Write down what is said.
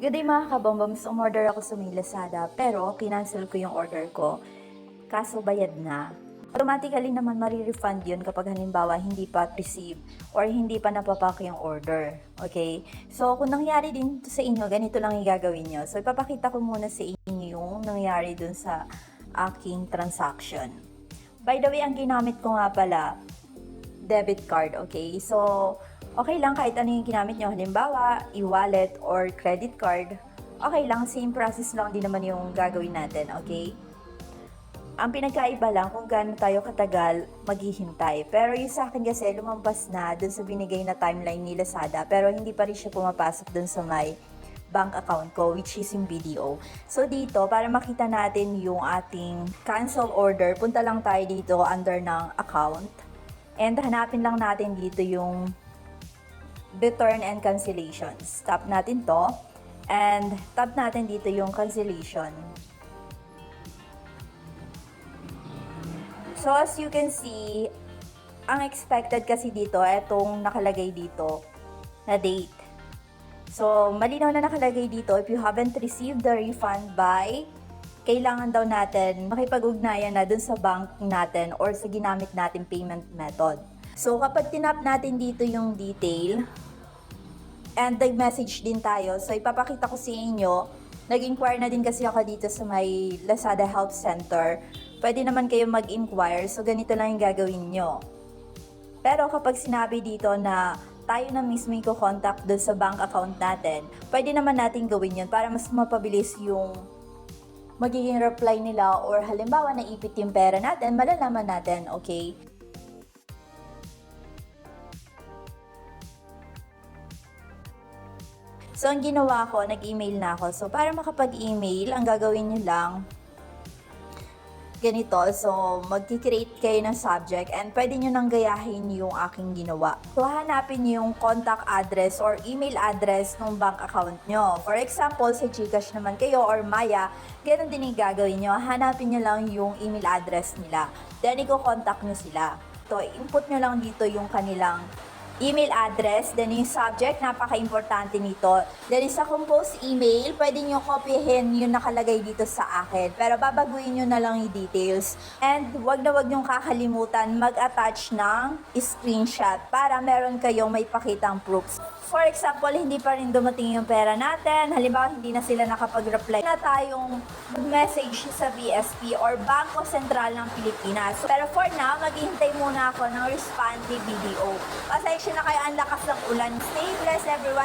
Good day mga kabombams, umorder ako sa may Lazada pero kinancel ko yung order ko. Kaso bayad na. Automatically naman refund yun kapag halimbawa hindi pa receive or hindi pa napapak yung order. Okay? So kung nangyari din to sa inyo, ganito lang yung gagawin nyo. So ipapakita ko muna sa inyo yung nangyari dun sa aking transaction. By the way, ang ginamit ko nga pala, debit card, okay? So, okay lang kahit ano yung ginamit nyo. Halimbawa, e-wallet or credit card. Okay lang, same process lang din naman yung gagawin natin, okay? Ang pinagkaiba lang kung gaano tayo katagal maghihintay. Pero yung sa akin kasi lumampas na dun sa binigay na timeline ni Lazada pero hindi pa rin siya pumapasok dun sa may bank account ko, which is yung BDO. So dito, para makita natin yung ating cancel order, punta lang tayo dito under ng account. And hanapin lang natin dito yung return and cancellations. Tap natin to. And tap natin dito yung cancellation. So as you can see, ang expected kasi dito, etong nakalagay dito na date. So malinaw na nakalagay dito, if you haven't received the refund by, kailangan daw natin makipag-ugnayan na dun sa bank natin or sa ginamit natin payment method. So kapag tinap natin dito yung detail, and nag-message din tayo, so ipapakita ko sa inyo, nag-inquire na din kasi ako dito sa may Lazada Help Center. Pwede naman kayo mag-inquire, so ganito lang yung gagawin nyo. Pero kapag sinabi dito na tayo na mismo yung contact dun sa bank account natin, pwede naman natin gawin yun para mas mapabilis yung magiging reply nila or halimbawa naipit yung pera natin, malalaman natin, okay? So, ang ginawa ko, nag-email na ako. So, para makapag-email, ang gagawin nyo lang, ganito. So, mag-create kayo ng subject and pwede nyo nang gayahin yung aking ginawa. So, hanapin nyo yung contact address or email address ng bank account nyo. For example, sa GCash naman kayo or Maya, ganun din yung gagawin nyo. Hanapin nyo lang yung email address nila. Then, i-contact nyo sila. So, input nyo lang dito yung kanilang email address, then yung subject, napaka-importante nito. Then sa compose email, pwede nyo kopyahin yung nakalagay dito sa akin. Pero babaguhin nyo na lang yung details. And wag na wag nyong kakalimutan mag-attach ng screenshot para meron kayong may pakitang proofs. For example, hindi pa rin dumating yung pera natin. Halimbawa, hindi na sila nakapag-reply na tayong message sa BSP or Bangko Sentral ng Pilipinas. Pero for now, maghihintay muna ako ng respond ni BDO. Pasensya na kayo, ang lakas ng ulan. Stay blessed everyone.